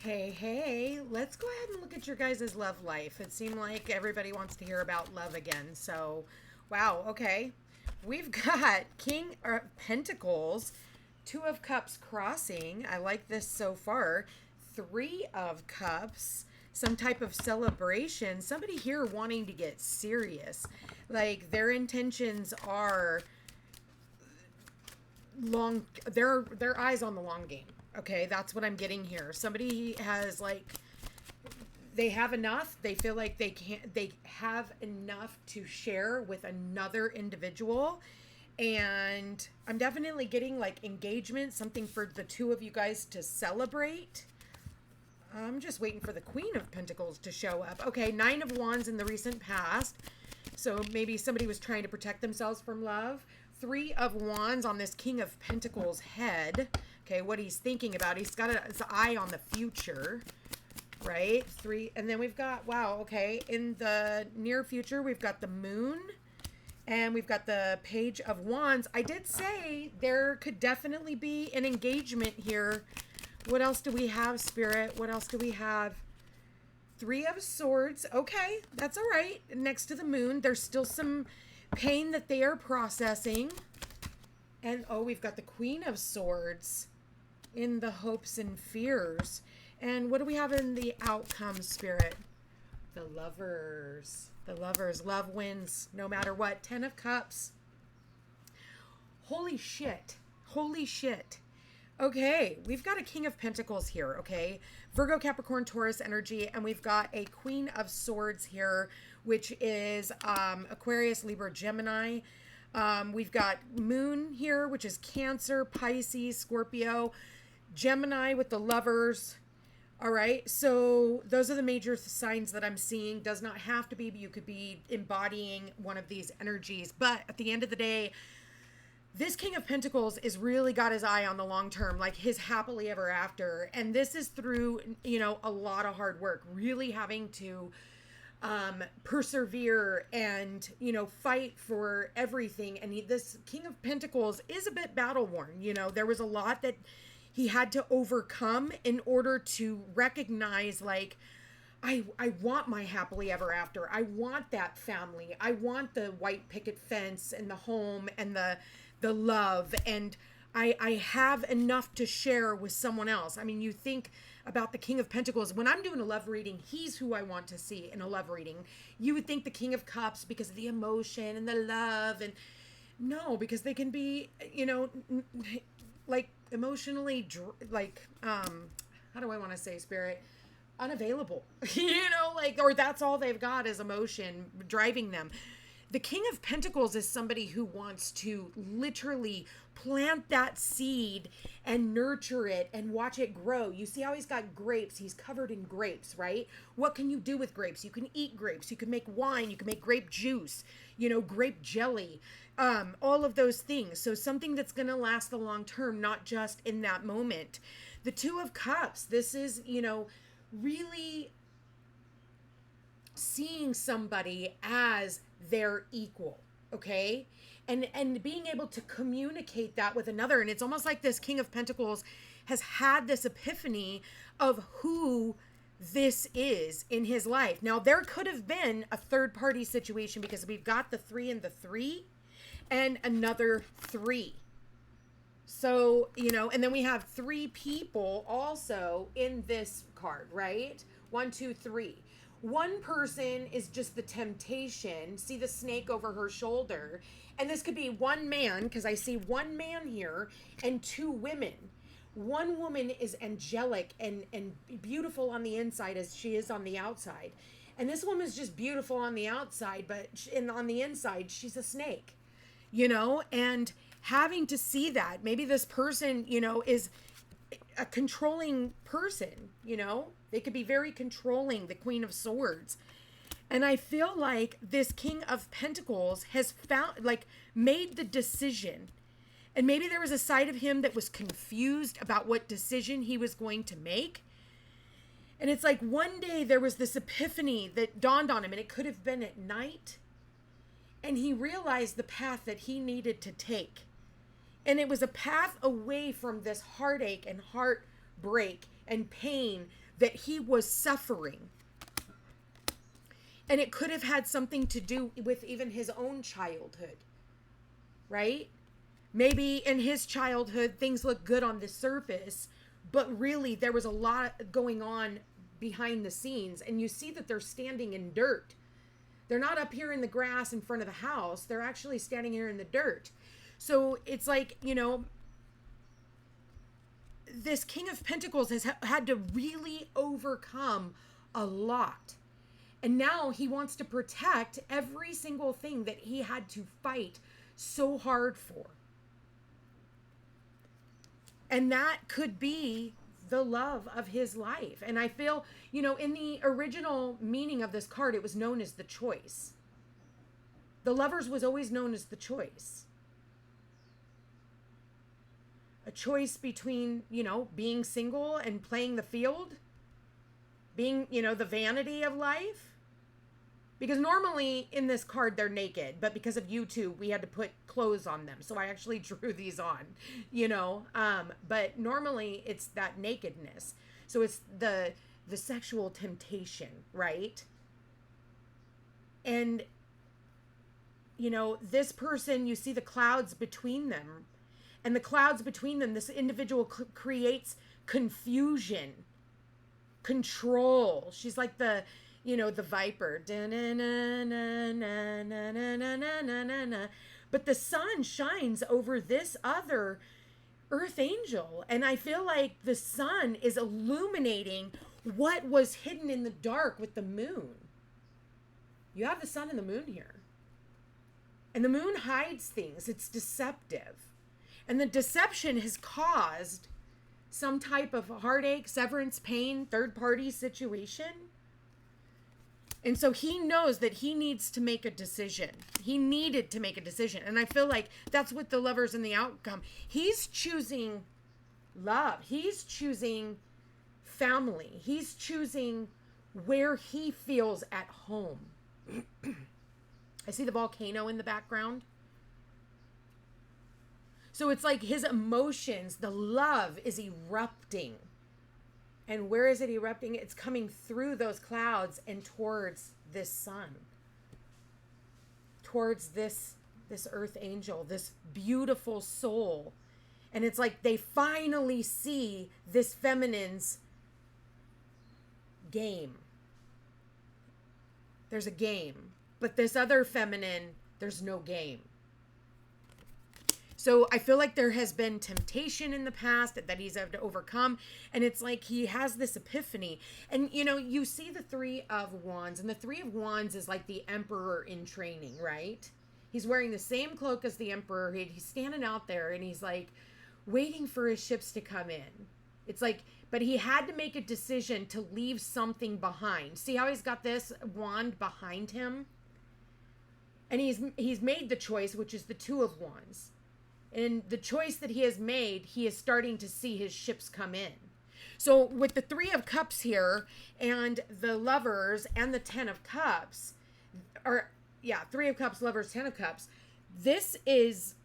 Hey, hey, let's go ahead and look at your guys' love life. It seemed like everybody wants to hear about love again. So, wow, okay. We've got King of Pentacles, Two of Cups crossing. I like this so far. Three of Cups, some type of celebration. Somebody here wanting to get serious. Like their intentions are their eyes on the long game. Okay, that's what I'm getting here. Somebody has they have enough. They feel like they have enough to share with another individual. And I'm definitely getting like engagement, something for the two of you guys to celebrate. I'm just waiting for the Queen of Pentacles to show up. Okay, Nine of Wands in the recent past. So maybe somebody was trying to protect themselves from love. Three of Wands on this King of Pentacles head. Okay, what he's thinking about. He's got his eye on the future, right? Three. And then we've got, wow, okay. In the near future, we've got the Moon. And we've got the Page of Wands. I did say there could definitely be an engagement here. What else do we have, Spirit? What else do we have? Three of Swords. Okay, that's all right. Next to the Moon, there's still some pain that they are processing. And oh, we've got the Queen of Swords in the hopes and fears. And what do we have in the outcome, Spirit? The Lovers. The Lovers. Love wins no matter what. Ten of Cups. Holy shit. Holy shit. Okay, we've got a King of Pentacles here, okay? Virgo, Capricorn, Taurus energy, and we've got a Queen of Swords here, which is Aquarius, Libra, Gemini. We've got Moon here, which is Cancer, Pisces, Scorpio, Gemini with the Lovers. All right, so those are the major signs that I'm seeing. Does not have to be, but you could be embodying one of these energies. But at the end of the day, this King of Pentacles is really got his eye on the long term, like his happily ever after. And this is through, a lot of hard work, really having to persevere and, fight for everything. And this King of Pentacles is a bit battle worn. There was a lot that he had to overcome in order to recognize, like, I want my happily ever after. I want that family. I want the white picket fence and the home and the love. And I have enough to share with someone else. I mean, you think about the King of Pentacles. When I'm doing a love reading, he's who I want to see in a love reading. You would think the King of Cups because of the emotion and the love. And no, because they can be, like emotionally, how do I want to say, Spirit? Unavailable, or that's all they've got is emotion driving them. The King of Pentacles is somebody who wants to literally plant that seed and nurture it and watch it grow. You see how he's got grapes. He's covered in grapes, right? What can you do with grapes? You can eat grapes. You can make wine. You can make grape juice, grape jelly, all of those things. So something that's going to last the long term, not just in that moment. The Two of Cups. This is, really seeing somebody as their equal, okay? And being able to communicate that with another. And it's almost like this King of Pentacles has had this epiphany of who this is in his life. Now, there could have been a third party situation because we've got the 3 and the 3 and another 3. So, and then we have 3 people also in this card, right? 1, 2, 3. One person is just the temptation. See the snake over her shoulder. And this could be one man, because I see one man here, and 2 women. One woman is angelic and beautiful on the inside as she is on the outside. And this woman's just beautiful on the outside, but on the inside, she's a snake. And having to see that, maybe this person, is a controlling person, they could be very controlling, the Queen of Swords. And I feel like this King of Pentacles has made the decision. And maybe there was a side of him that was confused about what decision he was going to make. And it's like one day there was this epiphany that dawned on him, and it could have been at night. And he realized the path that he needed to take. And it was a path away from this heartache and heartbreak and pain that he was suffering. And it could have had something to do with even his own childhood, right? Maybe in his childhood, things look good on the surface, but really there was a lot going on behind the scenes. And you see that they're standing in dirt. They're not up here in the grass in front of the house. They're actually standing here in the dirt. So it's like, you know, this King of Pentacles has had to really overcome a lot. And now he wants to protect every single thing that he had to fight so hard for. And that could be the love of his life. And I feel, you know, in the original meaning of this card, it was known as the choice. The Lovers was always known as the choice. A choice between, you know, being single and playing the field. Being, you know, the vanity of life. Because normally in this card, they're naked. But because of YouTube, we had to put clothes on them. So I actually drew these on, you know. But normally it's that nakedness. So it's the sexual temptation, right? And, you know, this person, you see the clouds between them. And the clouds between them, this individual creates confusion, control. She's like the, you know, the viper. But the sun shines over this other earth angel. And I feel like the sun is illuminating what was hidden in the dark with the moon. You have the sun and the moon here. And the moon hides things. It's deceptive. And the deception has caused some type of heartache, severance, pain, third-party situation. And so he knows that he needs to make a decision. He needed to make a decision. And I feel like that's what the Lovers in the outcome. He's choosing love. He's choosing family. He's choosing where he feels at home. I see the volcano in the background. So it's like his emotions, the love is erupting. And where is it erupting? It's coming through those clouds and towards this sun. Towards this earth angel, this beautiful soul. And it's like they finally see this feminine's game. There's a game. But this other feminine, there's no game. So I feel like there has been temptation in the past that he's had to overcome. And it's like he has this epiphany. And, you know, you see the Three of Wands. And the Three of Wands is like the emperor in training, right? He's wearing the same cloak as the emperor. He's standing out there and he's like waiting for his ships to come in. It's like, but he had to make a decision to leave something behind. See how he's got this wand behind him? And he's made the choice, which is the Two of Wands. And the choice that he has made, he is starting to see his ships come in. So with the Three of Cups here and the Lovers and the Ten of Cups, or yeah, Three of Cups, Lovers, Ten of Cups, this is,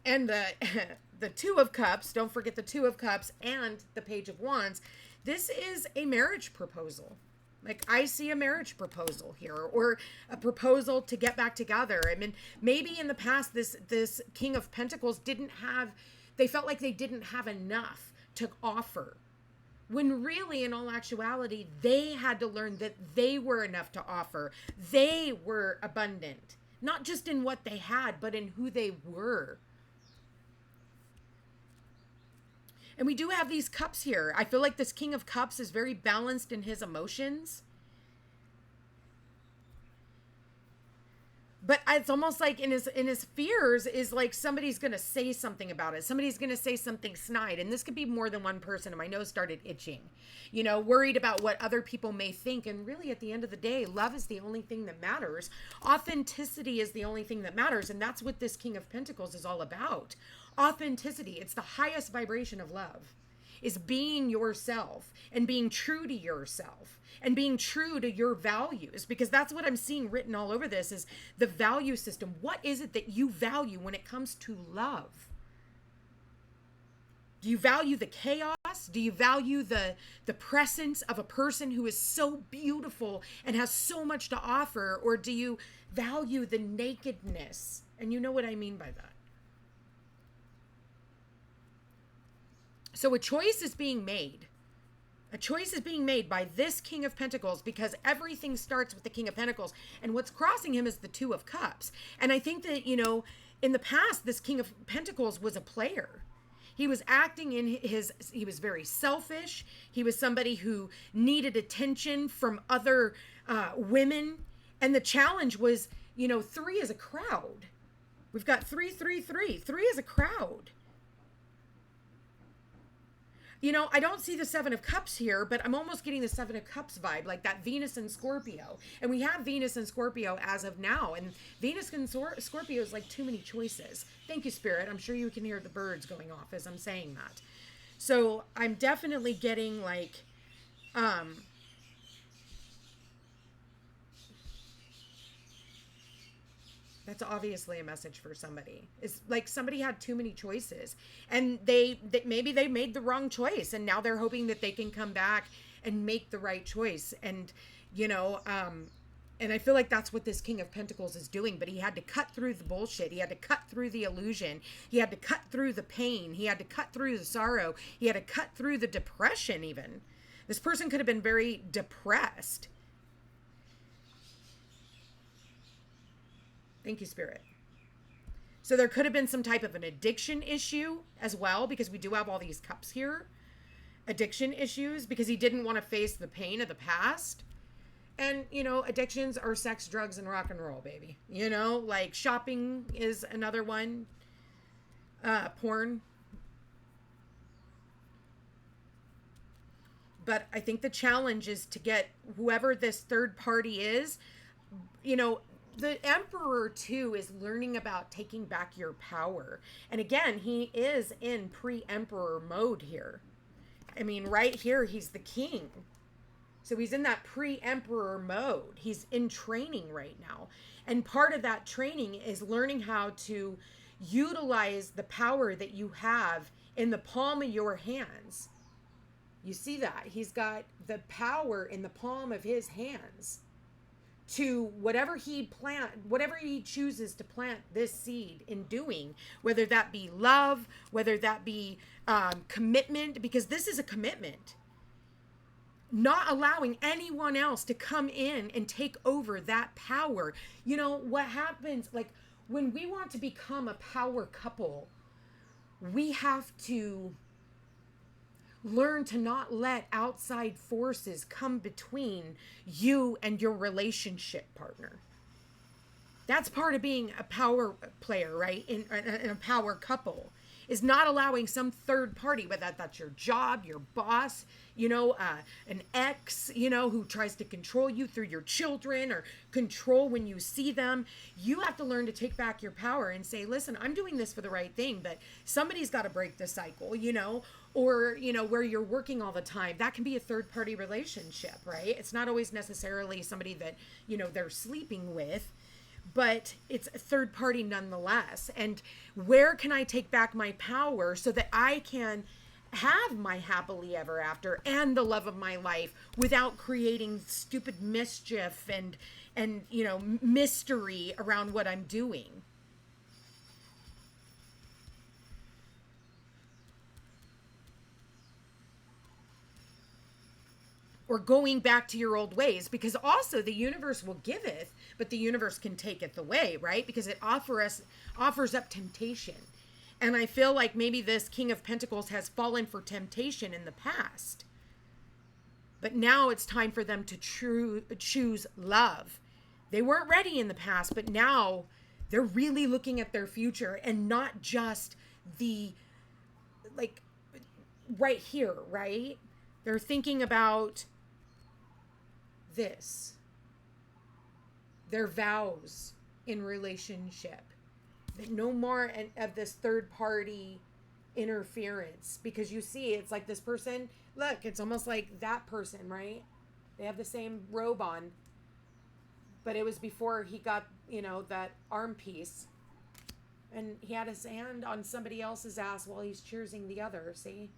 and the Two of Cups, don't forget the Two of Cups and the Page of Wands, this is a marriage proposal. Like, I see a marriage proposal here, or a proposal to get back together. I mean, maybe in the past, this King of Pentacles they felt like they didn't have enough to offer. When really, in all actuality, they had to learn that they were enough to offer. They were abundant, not just in what they had, but in who they were. And we do have these cups here. I feel like this King of Cups is very balanced in his emotions. But it's almost like in his fears is like somebody's going to say something about it. Somebody's going to say something snide. And this could be more than one person. And my nose started itching. You know, worried about what other people may think. And really, at the end of the day, love is the only thing that matters. Authenticity is the only thing that matters. And that's what this King of Pentacles is all about. Authenticity. It's the highest vibration of love. Is being yourself and being true to yourself and being true to your values, because that's what I'm seeing written all over this is the value system. What is it that you value when it comes to love? Do you value the chaos chaos? Do you value the presence of a person who is so beautiful and has so much to offer? Or do you value the nakedness? And you know what I mean by that. So a choice is being made. A choice is being made by this King of Pentacles, because everything starts with the King of Pentacles. And what's crossing him is the Two of Cups. And I think that, in the past, this King of Pentacles was a player. He was acting he was very selfish. He was somebody who needed attention from other women. And the challenge was, 3 is a crowd. We've got 3, 3, 3. 3 is a crowd. I don't see the Seven of Cups here, but I'm almost getting the Seven of Cups vibe, like that Venus and Scorpio. And we have Venus and Scorpio as of now. And Venus and Scorpio is like too many choices. Thank you, Spirit. I'm sure you can hear the birds going off as I'm saying that. So I'm definitely getting like, that's obviously a message for somebody. It's like somebody had too many choices, and maybe they made the wrong choice, and now they're hoping that they can come back and make the right choice. And, and I feel like that's what this King of Pentacles is doing, but he had to cut through the bullshit. He had to cut through the illusion. He had to cut through the pain. He had to cut through the sorrow. He had to cut through the depression even. This person could have been very depressed. Thank you, Spirit. So there could have been some type of an addiction issue as well, because we do have all these cups here. Addiction issues, because he didn't want to face the pain of the past. And, addictions are sex, drugs, and rock and roll, baby. Like shopping is another one. Porn. But I think the challenge is to get whoever this third party is, the Emperor, too, is learning about taking back your power. And again, he is in pre-Emperor mode here. I mean, right here, he's the king. So he's in that pre-Emperor mode. He's in training right now. And part of that training is learning how to utilize the power that you have in the palm of your hands. You see that? He's got the power in the palm of his hands to whatever he chooses to plant this seed in doing, whether that be love, whether that be commitment, because this is a commitment. Not allowing anyone else to come in and take over that power. What happens, like when we want to become a power couple, we have to learn to not let outside forces come between you and your relationship partner. That's part of being a power player, right? In a power couple, is not allowing some third party, whether that's your job, your boss, an ex, who tries to control you through your children or control when you see them. You have to learn to take back your power and say, listen, I'm doing this for the right thing, but somebody's got to break the cycle, or, where you're working all the time. That can be a third party relationship, right? It's not always necessarily somebody that, they're sleeping with, but it's a third party nonetheless. And where can I take back my power so that I can have my happily ever after and the love of my life without creating stupid mischief and mystery around what I'm doing? Or going back to your old ways, because also the universe will giveth, but the universe can taketh away, right? Because it offers up temptation. And I feel like maybe this King of Pentacles has fallen for temptation in the past. But now it's time for them to choose love. They weren't ready in the past, but now they're really looking at their future and not just right here, right? They're thinking about their vows in relationship, that no more of this third party interference, because you see, it's like this person, look, it's almost like that person, right? They have the same robe on, but it was before he got, that arm piece, and he had his hand on somebody else's ass while he's choosing the other, see?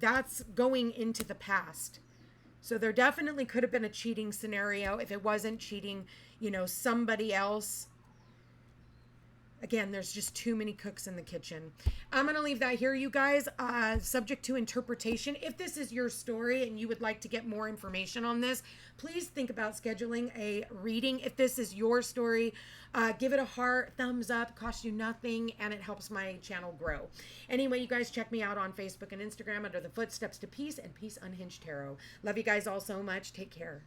That's going into the past. So there definitely could have been a cheating scenario. If it wasn't cheating, somebody else. Again, there's just too many cooks in the kitchen. I'm going to leave that here, you guys. Subject to interpretation. If this is your story and you would like to get more information on this, please think about scheduling a reading. If this is your story, give it a heart, thumbs up, costs you nothing, and it helps my channel grow. Anyway, you guys check me out on Facebook and Instagram under the Footsteps to Peace and Peace Unhinged Tarot. Love you guys all so much. Take care.